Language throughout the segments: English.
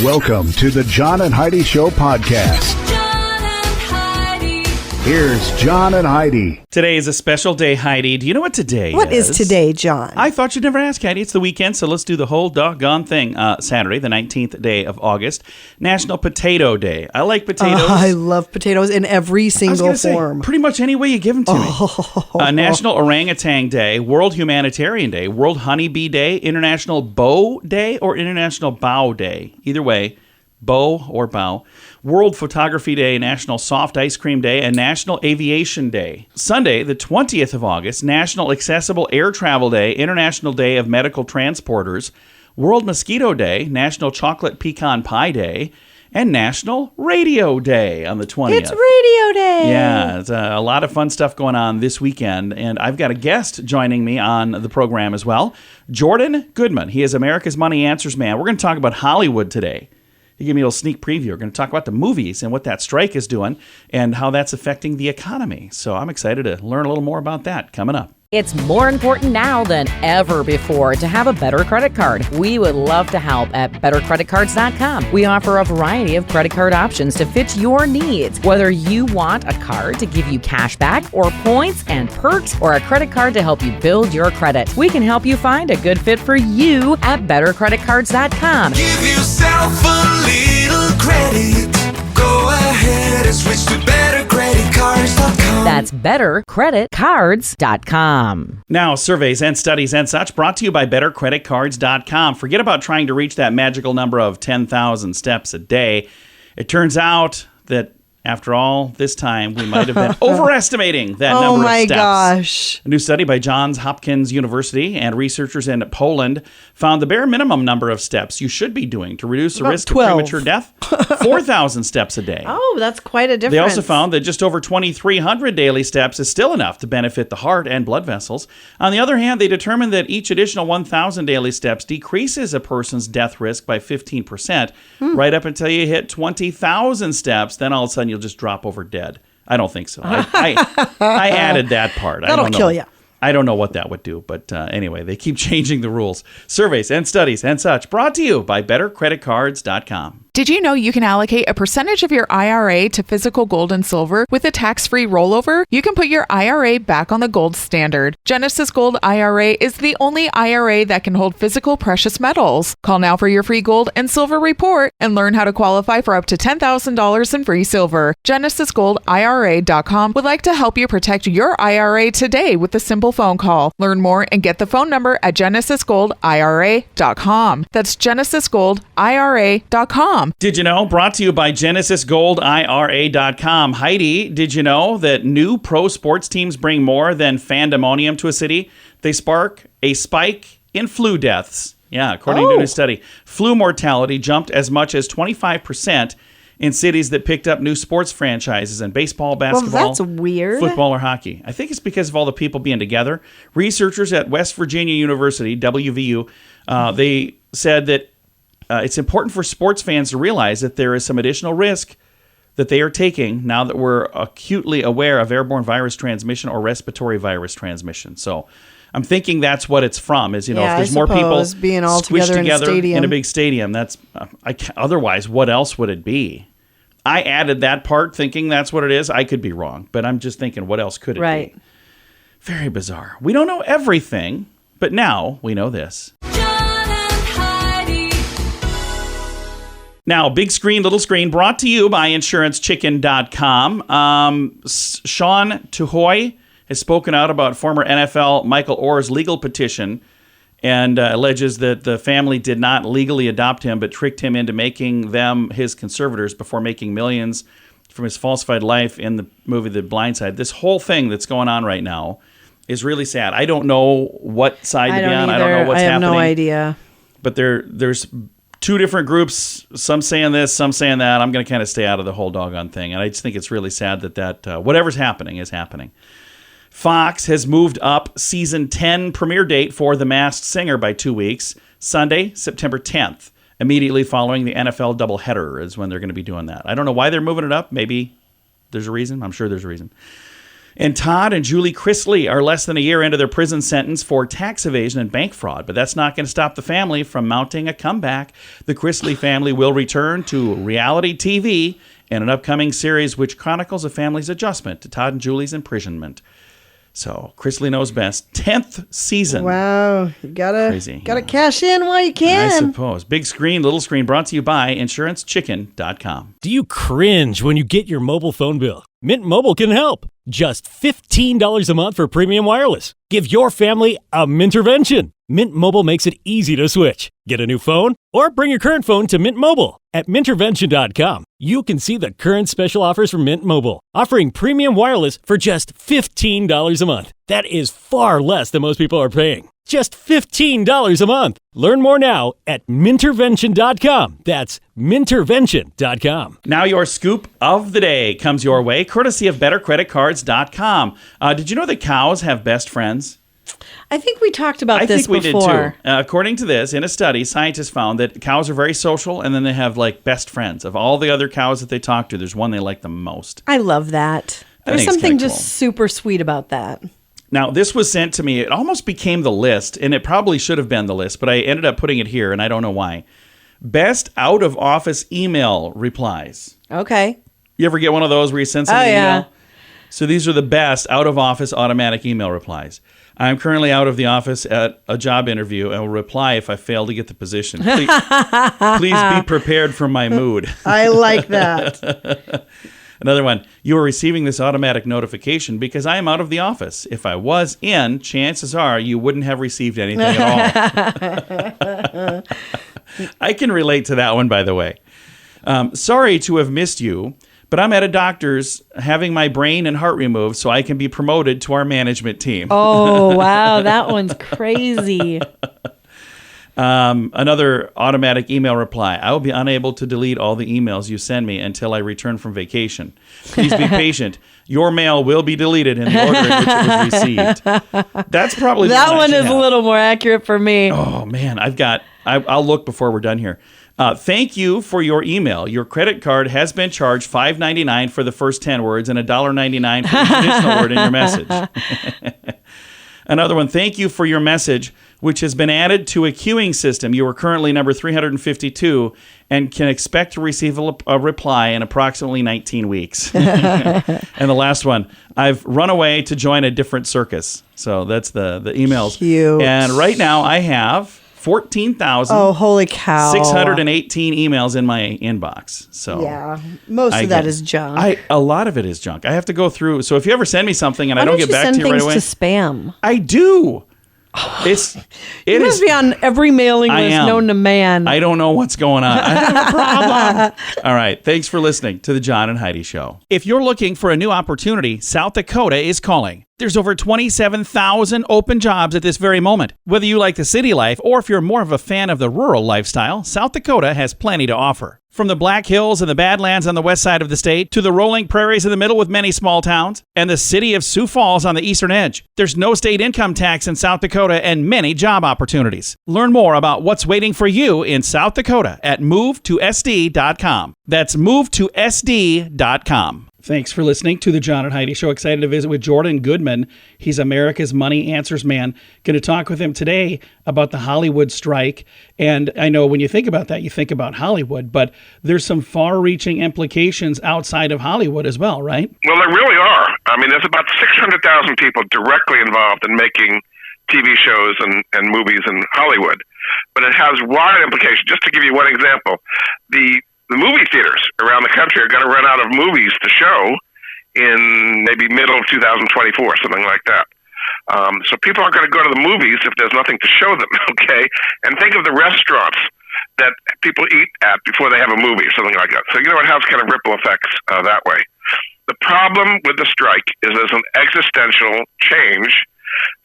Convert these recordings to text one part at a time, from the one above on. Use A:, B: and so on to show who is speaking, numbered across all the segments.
A: Welcome to the John and Heidi Show podcast.
B: John and Heidi.
A: Here's John and Heidi.
C: Today is a special day, Heidi. Do you know what today is?
D: What is today, John?
C: I thought you'd never ask, Heidi. It's the weekend, so let's do the whole doggone thing. Saturday, the 19th day of August, National Potato Day. I like potatoes.
D: I love potatoes in every single form.
C: Pretty much any way you give them to me. National Orangutan Day, World Humanitarian Day, World Honeybee Day, International Bow Day, or International Bow Day. Either way, bow or bow. World Photography Day, National Soft Ice Cream Day, and National Aviation Day. Sunday, the 20th of August, National Accessible Air Travel Day, International Day of Medical Transporters, World Mosquito Day, National Chocolate Pecan Pie Day, and National Radio Day on the 20th.
D: It's Radio Day.
C: Yeah, it's a lot of fun stuff going on this weekend, and I've got a guest joining me on the program as well, Jordan Goodman. He is America's Money Answers man. We're going to talk about Hollywood today. He gave me a little sneak preview. We're going to talk about the movies and what that strike is doing and how that's affecting the economy. So I'm excited to learn a little more about that coming up.
E: It's more important now than ever before to have a better credit card. We would love to help at bettercreditcards.com. We offer a variety of credit card options to fit your needs. Whether you want a card to give you cash back or points and perks, or a credit card to help you build your credit, we can help you find a good fit for you at bettercreditcards.com.
F: Give yourself a little credit. Go ahead and switch to bettercreditcards.com.
E: That's bettercreditcards.com.
C: Now, surveys and studies and such brought to you by bettercreditcards.com. Forget about trying to reach that magical number of 10,000 steps a day. It turns out that after all this time, we might have been overestimating that number of steps.
D: Oh my gosh.
C: A new study by Johns Hopkins University and researchers in Poland found the bare minimum number of steps you should be doing to reduce the risk
D: 12.
C: of premature death, 4,000 steps a day.
D: Oh, that's quite a difference.
C: They also found that just over 2,300 daily steps is still enough to benefit the heart and blood vessels. On the other hand, they determined that each additional 1,000 daily steps decreases a person's death risk by 15%, right up until you hit 20,000 steps. Then all of a sudden you'll just drop over dead. I don't think so. I added that part.
D: That'll kill you.
C: I don't know what that would do, but anyway, they keep changing the rules. Surveys and studies and such brought to you by bettercreditcards.com.
G: Did you know you can allocate a percentage of your IRA to physical gold and silver with a tax-free rollover? You can put your IRA back on the gold standard. Genesis Gold IRA is the only IRA that can hold physical precious metals. Call now for your free gold and silver report and learn how to qualify for up to $10,000 in free silver. GenesisGoldIRA.com would like to help you protect your IRA today with a simple phone call. Learn more and get the phone number at GenesisGoldIRA.com. That's GenesisGoldIRA.com.
C: Did you know? Brought to you by GenesisGoldIRA.com. Heidi, did you know that new pro sports teams bring more than fandemonium to a city? They spark a spike in flu deaths. Yeah, according to a new study. Flu mortality jumped as much as 25% in cities that picked up new sports franchises in baseball, basketball,
D: Well, that's weird.
C: football, or hockey. I think it's because of all the people being together. Researchers at West Virginia University, WVU, they said that it's important for sports fans to realize that there is some additional risk that they are taking now that we're acutely aware of airborne virus transmission or respiratory virus transmission. So I'm thinking that's what it's from. Is if there's more people
D: being all
C: squished
D: together
C: in a big stadium, that's otherwise what else would it be? I added that part thinking that's what it is. I could be wrong, but I'm just thinking what else could it be? Very bizarre. We don't know everything, but now we know this. Now, big screen, little screen, brought to you by InsuranceChicken.com. Sean Tuhoy has spoken out about former NFL Michael Orr's legal petition and alleges that the family did not legally adopt him, but tricked him into making them his conservators before making millions from his falsified life in the movie The Blind Side. This whole thing that's going on right now is really sad. I don't know what side to be on. I don't know what's happening.
D: I have no idea.
C: But there's two different groups, some saying this, some saying that. I'm going to kind of stay out of the whole doggone thing. And I just think it's really sad that whatever's happening is happening. Fox has moved up season 10 premiere date for The Masked Singer by 2 weeks. Sunday, September 10th, immediately following the NFL doubleheader is when they're going to be doing that. I don't know why they're moving it up. Maybe there's a reason. I'm sure there's a reason. And Todd and Julie Chrisley are less than a year into their prison sentence for tax evasion and bank fraud, but that's not going to stop the family from mounting a comeback. The Chrisley family will return to reality TV in an upcoming series which chronicles a family's adjustment to Todd and Julie's imprisonment. So, Chrisley knows best. 10th season.
D: Wow. You gotta
C: Crazy,
D: cash in while you
C: I
D: can.
C: suppose. Big screen, little screen, brought to you by InsuranceChicken.com.
H: Do you cringe when you get your mobile phone bill? Mint Mobile can help. Just $15 a month for premium wireless. Give your family a Mintervention. Mint Mobile makes it easy to switch. Get a new phone or bring your current phone to Mint Mobile. At Mintervention.com, you can see the current special offers from Mint Mobile, offering premium wireless for just $15 a month. That is far less than most people are paying. Just $15 a month. Learn more now at Mintervention.com. That's Mintervention.com.
C: Now your scoop of the day comes your way, courtesy of BetterCreditCards.com. Did you know that cows have best friends?
D: I think we talked about
C: I
D: this
C: think we
D: before.
C: did too. According to this, in a study, scientists found that cows are very social, and then they have like best friends. Of all the other cows that they talk to, there's one they like the most.
D: I love that.
C: I
D: There's
C: think it's
D: something
C: kinda
D: just
C: cool.
D: super sweet about that.
C: Now, this was sent to me. It almost became the list, and it probably should have been the list, but I ended up putting it here, and I don't know why. Best out-of-office email replies.
D: Okay.
C: You ever get one of those where you send something
D: yeah.
C: email? So these are the best out-of-office automatic email replies. I'm currently out of the office at a job interview and will reply if I fail to get the position. Please be prepared for my mood.
D: I like that.
C: Another one, you are receiving this automatic notification because I am out of the office. If I was in, chances are you wouldn't have received anything at all. I can relate to that one, by the way. Sorry to have missed you, but I'm at a doctor's having my brain and heart removed so I can be promoted to our management team.
D: Oh, wow. That one's crazy.
C: Another automatic email reply. I will be unable to delete all the emails you send me until I return from vacation. Please be patient. Your mail will be deleted in the order in which it was received. That's probably the
D: That
C: I
D: one
C: should
D: is
C: have.
D: a little more accurate for me.
C: Oh, man. I'll look before we're done here. Thank you for your email. Your credit card has been charged $5.99 for the first 10 words and $1.99 for each additional word in your message. Another one, thank you for your message, which has been added to a queuing system. You are currently number 352 and can expect to receive a reply in approximately 19 weeks. And the last one, I've run away to join a different circus. So that's the emails.
D: Cute.
C: And right now I have 14,000.
D: Oh, holy cow.
C: 618 emails in my inbox. So
D: Yeah. Most of that is junk.
C: A lot of it is junk. I have to go through. So if you ever send me something and I don't get back to you right away,
D: to spam?
C: I do. It
D: You must be on every mailing
C: I
D: list
C: am.
D: known to man.
C: I don't know what's going on. I have a problem. All right. Thanks for listening to the John and Heidi Show. If you're looking for a new opportunity, South Dakota is calling. There's over 27,000 open jobs at this very moment. Whether you like the city life or if you're more of a fan of the rural lifestyle, South Dakota has plenty to offer. From the Black Hills and the Badlands on the west side of the state to the rolling prairies in the middle with many small towns and the city of Sioux Falls on the eastern edge, there's no state income tax in South Dakota and many job opportunities. Learn more about what's waiting for you in South Dakota at movetosd.com. That's movetosd.com. Thanks for listening to the John and Heidi Show. Excited to visit with Jordan Goodman. He's America's Money Answers man. Going to talk with him today about the Hollywood strike. And I know when you think about that, you think about Hollywood, but there's some far-reaching implications outside of Hollywood as well, right?
I: Well, there really are. I mean, there's about 600,000 people directly involved in making TV shows and movies in Hollywood. But it has wide implications. Just to give you one example, the movie theaters around the country are going to run out of movies to show in maybe middle of 2024, something like that. So people aren't going to go to the movies if there's nothing to show them, okay? And think of the restaurants that people eat at before they have a movie, something like that. So, it has kind of ripple effects that way. The problem with the strike is there's an existential change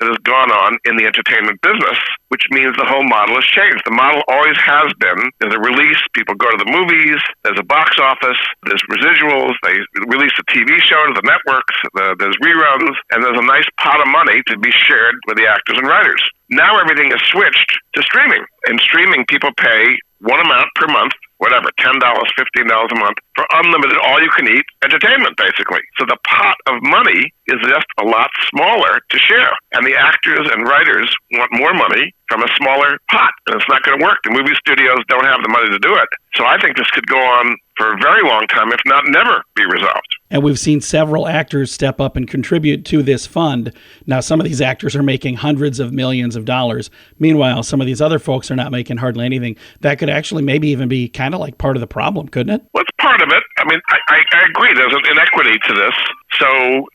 I: that has gone on in the entertainment business, which means the whole model has changed. The model always has been, there's a release, people go to the movies, there's a box office, there's residuals, they release a TV show to the networks, there's reruns, and there's a nice pot of money to be shared with the actors and writers. Now everything is switched to streaming. In streaming, people pay one amount per month whatever, $10, $15 a month for unlimited, all-you-can-eat entertainment, basically. So the pot of money is just a lot smaller to share. And the actors and writers want more money from a smaller pot, and it's not going to work. The movie studios don't have the money to do it. So I think this could go on for a very long time, if not never be resolved.
C: And we've seen several actors step up and contribute to this fund. Now, some of these actors are making hundreds of millions of dollars. Meanwhile, some of these other folks are not making hardly anything. That could actually maybe even be kind of like part of the problem, couldn't it?
I: Well, it's part of it. I mean, I agree. There's an inequity to this. So,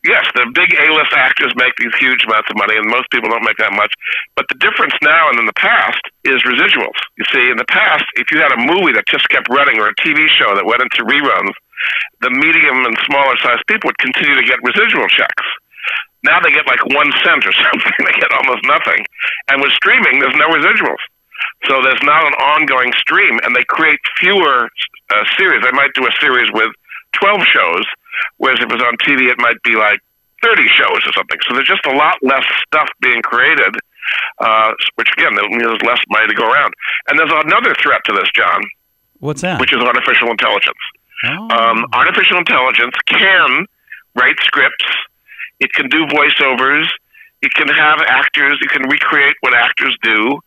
I: yes, the big A-list actors make these huge amounts of money, and most people don't make that much. But the difference now and in the past is residuals. You see, in the past, if you had a movie that just kept running or a TV show that went into reruns, the medium and smaller sized people would continue to get residual checks. Now they get like 1 cent or something. They get almost nothing. And with streaming, there's no residuals. So there's not an ongoing stream, and they create fewer series. They might do a series with 12 shows, whereas if it was on TV, it might be like 30 shows or something. So there's just a lot less stuff being created, which again, there's less money to go around. And there's another threat to this, John.
C: What's that?
I: Which is artificial intelligence.
C: Oh.
I: Artificial intelligence can write scripts. It can do voiceovers. It can have actors. It can recreate what actors do.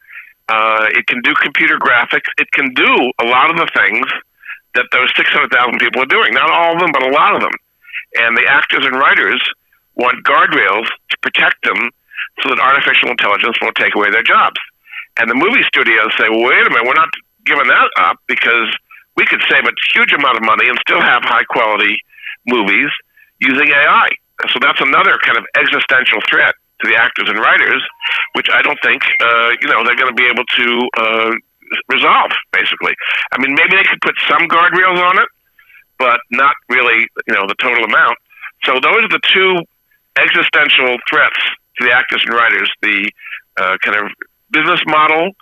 I: It can do computer graphics. It can do a lot of the things that those 600,000 people are doing. Not all of them, but a lot of them. And the actors and writers want guardrails to protect them so that artificial intelligence won't take away their jobs. And the movie studios say, well, wait a minute, we're not giving that up because we could save a huge amount of money and still have high-quality movies using AI. So that's another kind of existential threat to the actors and writers, which I don't think, they're going to be able to resolve, basically. I mean, maybe they could put some guardrails on it, but not really, the total amount. So those are the two existential threats to the actors and writers, the kind of business model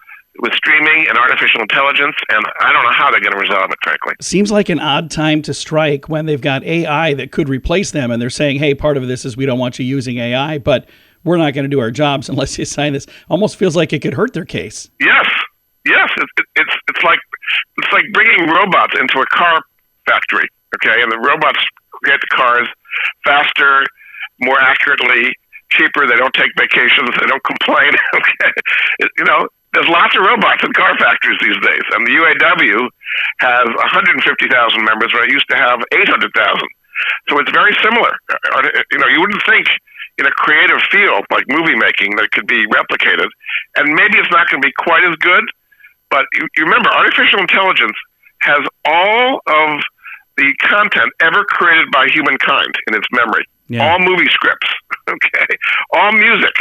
I: with streaming and artificial intelligence, and I don't know how they're going to resolve it, frankly.
C: Seems like an odd time to strike when they've got AI that could replace them, and they're saying, hey, part of this is we don't want you using AI, but we're not going to do our jobs unless you sign this. Almost feels like it could hurt their case.
I: Yes. It's like bringing robots into a car factory, okay? And the robots create the cars faster, more accurately, cheaper. They don't take vacations. They don't complain, okay? There's lots of robots in car factories these days, and the UAW has 150,000 members, where it used to have 800,000. So it's very similar. You wouldn't think in a creative field like movie making that could be replicated, and maybe it's not going to be quite as good, but you remember, artificial intelligence has all of the content ever created by humankind in its memory. Yeah. All movie scripts, okay? All music,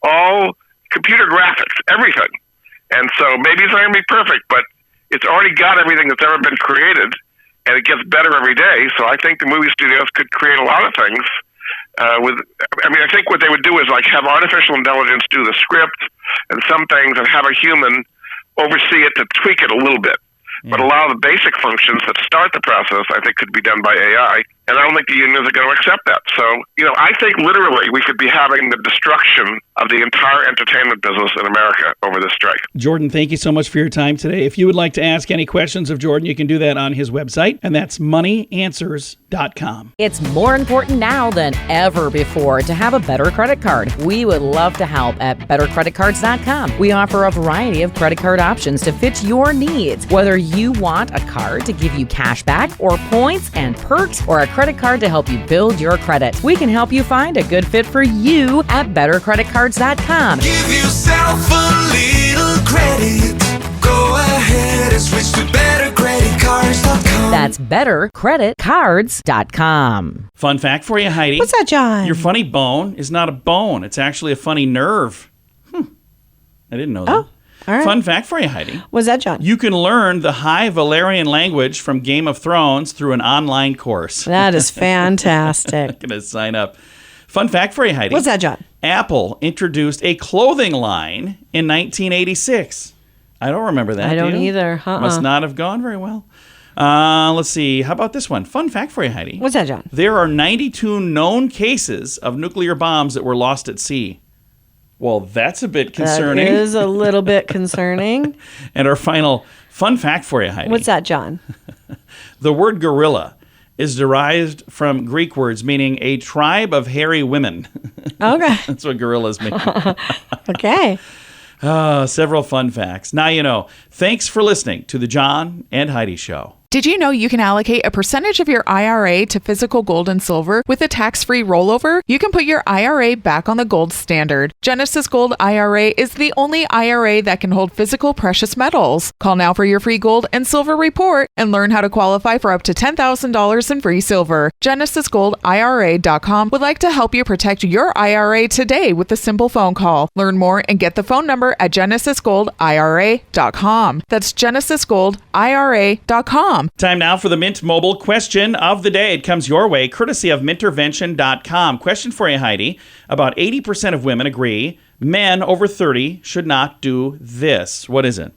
I: all computer graphics, everything. And so maybe it's not going to be perfect, but it's already got everything that's ever been created, and it gets better every day. So I think the movie studios could create a lot of things. I think what they would do is like have artificial intelligence do the script and some things, and have a human oversee it to tweak it a little bit. Yeah. But a lot of the basic functions that start the process, I think, could be done by AI. And I don't think the unions are going to accept that. So, I think literally we could be having the destruction of the entire entertainment business in America over this strike.
C: Jordan, thank you so much for your time today. If you would like to ask any questions of Jordan, you can do that on his website, and that's moneyanswers.com.
E: It's more important now than ever before to have a better credit card. We would love to help at bettercreditcards.com. We offer a variety of credit card options to fit your needs, whether you want a card to give you cash back or points and perks, or a credit card to help you build your credit. We can help you find a good fit for you at bettercreditcards.com.
F: Give yourself a little credit. Go ahead and switch to bettercreditcards.com.
E: That's bettercreditcards.com.
C: Fun fact for you, Heidi.
D: What's that, John?
C: Your funny bone is not a bone. It's actually a funny nerve. I didn't know that.
D: Oh. All right.
C: Fun fact for you, Heidi.
D: What's that, John?
C: You can learn the High Valyrian language from Game of Thrones through an online course.
D: That is fantastic.
C: I'm going to sign up. Fun fact for you, Heidi.
D: What's that, John?
C: Apple introduced a clothing line in 1986. I don't remember that.
D: I don't
C: do you?
D: either.
C: Must not have gone very well. Let's see. How about this one? Fun fact for you, Heidi.
D: What's that, John?
C: There are 92 known cases of nuclear bombs that were lost at sea. Well, that's a bit concerning.
D: That is a little bit concerning.
C: And our final fun fact for you, Heidi.
D: What's that, John?
C: The word gorilla is derived from Greek words meaning a tribe of hairy women.
D: Okay.
C: That's what gorillas mean.
D: Okay.
C: Several fun facts. Now you know. Thanks for listening to the John and Heidi Show.
G: Did you know you can allocate a percentage of your IRA to physical gold and silver with a tax-free rollover? You can put your IRA back on the gold standard. Genesis Gold IRA is the only IRA that can hold physical precious metals. Call now for your free gold and silver report and learn how to qualify for up to $10,000 in free silver. GenesisGoldIRA.com would like to help you protect your IRA today with a simple phone call. Learn more and get the phone number at GenesisGoldIRA.com. That's GenesisGoldIRA.com.
C: Time now for the Mint Mobile question of the day. It comes your way, courtesy of Mintervention.com. Question for you, Heidi. About 80% of women agree men over 30 should not do this. What is it?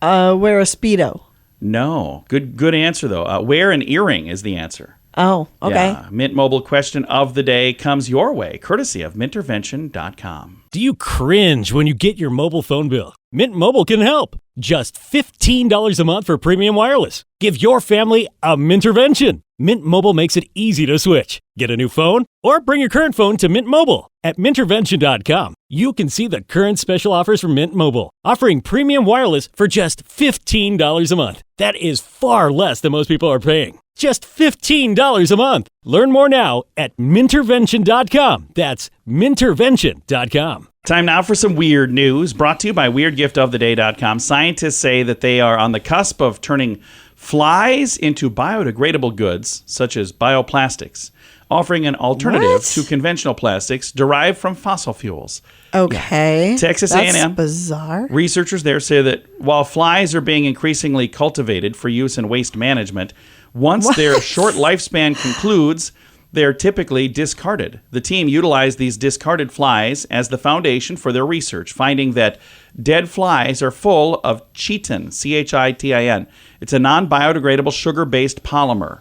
D: Wear a Speedo.
C: No. Good answer, though. Wear an earring is the answer.
D: Oh, okay.
C: Yeah. Mint Mobile question of the day comes your way, courtesy of Mintervention.com.
H: Do you cringe when you get your mobile phone bill? Mint Mobile can help. Just $15 a month for premium wireless. Give your family a Mintervention. Mint Mobile makes it easy to switch. Get a new phone or bring your current phone to Mint Mobile. At Mintervention.com, you can see the current special offers from Mint Mobile, offering premium wireless for just $15 a month. That is far less than most people are paying. Just $15 a month. Learn more now at Mintervention.com. That's Mintervention.com.
C: Time now for some weird news, brought to you by WeirdGiftOfTheDay.com. Scientists say that they are on the cusp of turning flies into biodegradable goods, such as bioplastics, offering an alternative to conventional plastics derived from fossil fuels.
D: Okay.
C: Yeah. Texas
D: That's
C: A&M.
D: bizarre.
C: Researchers there say that while flies are being increasingly cultivated for use in waste management, once their short lifespan concludes, they're typically discarded. The team utilized these discarded flies as the foundation for their research, finding that dead flies are full of chitin, C-H-I-T-I-N. It's a non-biodegradable sugar-based polymer.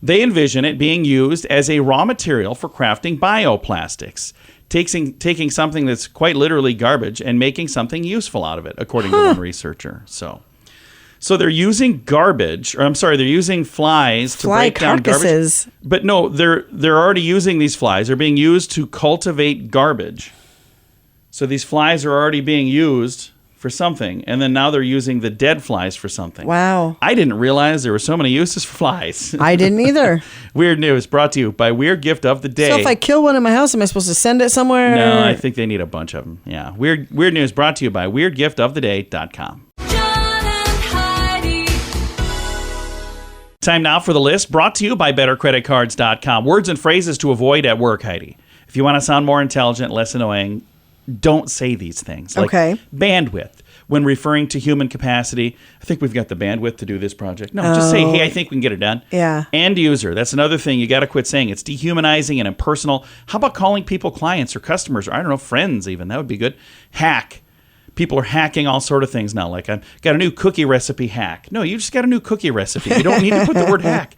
C: They envision it being used as a raw material for crafting bioplastics, taking something that's quite literally garbage and making something useful out of it, according to one researcher. So they're using they're using flies to break down
D: carcasses.
C: garbage. But no, they're already using these flies. They're being used to cultivate garbage. So these flies are already being used for something, and then now they're using the dead flies for something.
D: Wow.
C: I didn't realize there were so many uses for flies.
D: I didn't either.
C: Weird news brought to you by Weird Gift of the Day.
D: So if I kill one in my house, am I supposed to send it somewhere?
C: No, I think they need a bunch of them. Yeah. Weird news brought to you by WeirdGiftOfTheDay.com.
B: John and Heidi.
C: Time now for the list brought to you by BetterCreditCards.com. Words and phrases to avoid at work, Heidi. If you want to sound more intelligent, less annoying, don't say these things. Like
D: Okay.
C: bandwidth. When referring to human capacity, I think we've got the bandwidth to do this project. No, just say, hey, I think we can get it done.
D: Yeah.
C: End user. That's another thing you got to quit saying. It's dehumanizing and impersonal. How about calling people clients or customers or, I don't know, friends even? That would be good. Hack. People are hacking all sort of things now. Like, I've got a new cookie recipe hack. No, you just got a new cookie recipe. You don't need to put the word hack.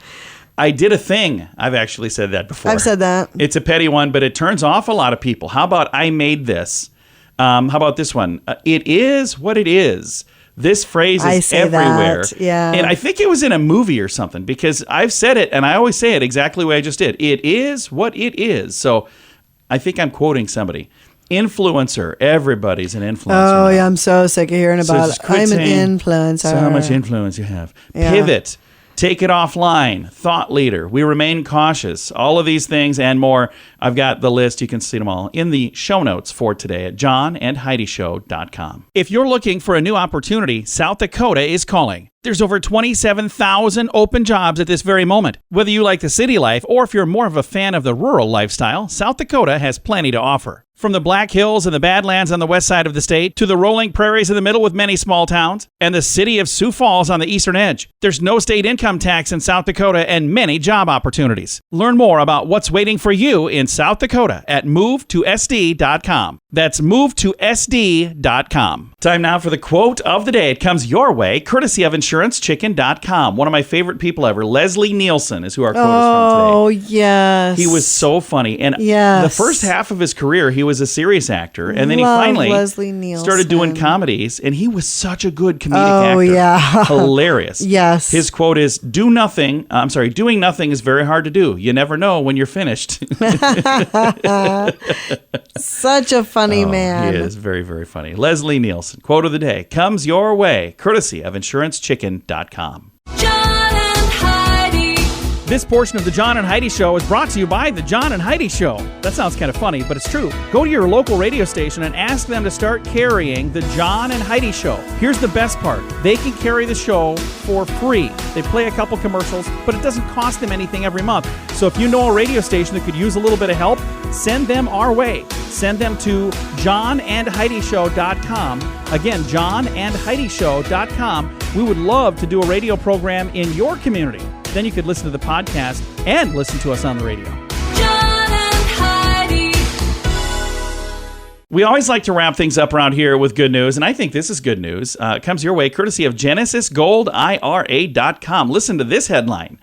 C: I did a thing. I've actually said that before.
D: I've said that.
C: It's a petty one, but it turns off a lot of people. How about I made this? How about this one? It is what it is. This phrase
D: I
C: is
D: say
C: everywhere.
D: that, yeah.
C: And I think it was in a movie or something because I've said it and I always say it exactly the way I just did. It is what it is. So I think I'm quoting somebody. Influencer. Everybody's an influencer.
D: Oh,
C: now.
D: yeah. I'm so sick of hearing
C: So
D: about
C: just
D: it.
C: quit
D: I'm an
C: saying
D: influencer.
C: So how much influence you have.
D: Yeah.
C: Pivot. Take it offline. Thought leader. We remain cautious. All of these things and more. I've got the list. You can see them all in the show notes for today at johnandheidishow.com. If you're looking for a new opportunity, South Dakota is calling. There's over 27,000 open jobs at this very moment. Whether you like the city life or if you're more of a fan of the rural lifestyle, South Dakota has plenty to offer. From the Black Hills and the Badlands on the west side of the state to the rolling prairies in the middle with many small towns and the city of Sioux Falls on the eastern edge, there's no state income tax in South Dakota and many job opportunities. Learn more about what's waiting for you in South Dakota at movetosd.com. That's movetosd.com. Time now for the quote of the day. It comes your way, courtesy of InsuranceChicken.com. One of my favorite people ever, Leslie Nielsen, is who our quote is from today.
D: Oh, yes.
C: He was so funny. And
D: Yes.
C: the first half of his career, he was a serious actor, and then he
D: Love
C: finally
D: Leslie Nielsen.
C: started doing comedies, and he was such a good comedic
D: Oh,
C: actor.
D: yeah.
C: Hilarious.
D: Yes.
C: His quote is, doing nothing is very hard to do. You never know when you're finished.
D: Such a funny man.
C: He is very, very funny. Leslie Nielsen, quote of the day, comes your way, courtesy of InsuranceChicken.com.
B: John and Heidi.
J: This portion of the John and Heidi Show is brought to you by the John and Heidi Show. That sounds kind of funny, but it's true. Go to your local radio station and ask them to start carrying the John and Heidi Show. Here's the best part. They can carry the show for free. They play a couple commercials, but it doesn't cost them anything every month. So if you know a radio station that could use a little bit of help, send them our way. Send them to johnandheidishow.com. Again, johnandheidishow.com. We would love to do a radio program in your community. Then you could listen to the podcast and listen to us on the radio.
B: John and Heidi.
C: We always like to wrap things up around here with good news, and I think this is good news. It comes your way courtesy of GenesisGoldIRA.com. Listen to this headline.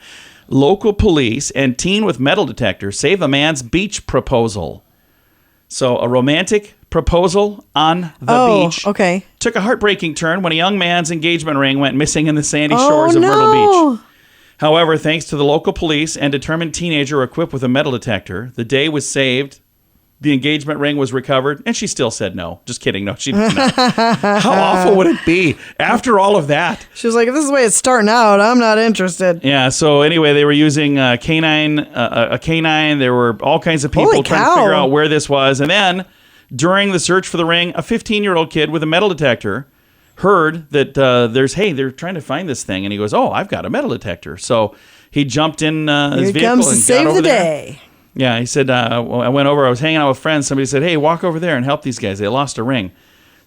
C: Local police and teen with metal detector save a man's beach proposal. So a romantic proposal on the beach
D: okay.
C: took a heartbreaking turn when a young man's engagement ring went missing in the sandy shores of Myrtle Beach. However, thanks to the local police and determined teenager equipped with a metal detector, the day was saved, the engagement ring was recovered, and she still said no. Just kidding. No, she did not. How awful would it be after all of that?
D: She was like, if this is the way it's starting out, I'm not interested.
C: Yeah, so anyway, they were using a canine. There were all kinds of people
D: Holy
C: trying
D: cow.
C: to figure out where this was. And then, during the search for the ring, a 15-year-old kid with a metal detector heard that they're trying to find this thing, and he goes, "Oh, I've got a metal detector." So he jumped in his
D: Here
C: vehicle
D: comes
C: and
D: to
C: got
D: save
C: over
D: the
C: there.
D: day.
C: Yeah, he said, I went over, I was hanging out with friends. Somebody said, "Hey, walk over there and help these guys. They lost a ring."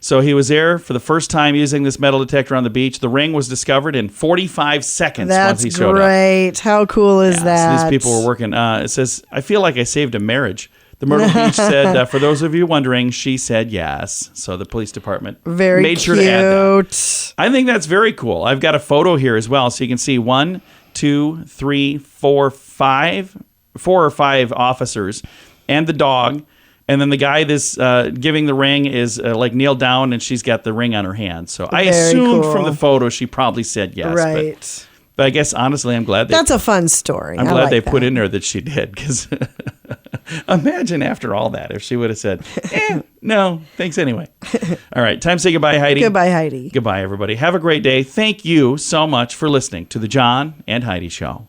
C: So he was there for the first time using this metal detector on the beach. The ring was discovered in 45 seconds once
D: That's
C: he showed up.
D: great. How cool is
C: Yeah,
D: that?
C: so these people were working. It says, "I feel like I saved a marriage." The Myrtle Beach said, for those of you wondering, she said yes. So the police department
D: Very
C: made
D: cute.
C: sure to add that. I think that's very cool. I've got a photo here as well, so you can see 4 or 5 officers and the dog. And then the guy that's giving the ring is like kneeled down, and she's got the ring on her hand. So I
D: Very
C: assumed
D: cool.
C: from the photo she probably said yes.
D: Right.
C: But I guess, honestly, I'm glad
D: That's a fun story.
C: I'm
D: I
C: glad
D: like
C: they
D: that.
C: put in there that she did, because imagine after all that if she would have said, no, thanks anyway. All right, time to say goodbye, Heidi.
D: Goodbye, Heidi.
C: Goodbye, everybody. Have a great day. Thank you so much for listening to the John and Heidi Show.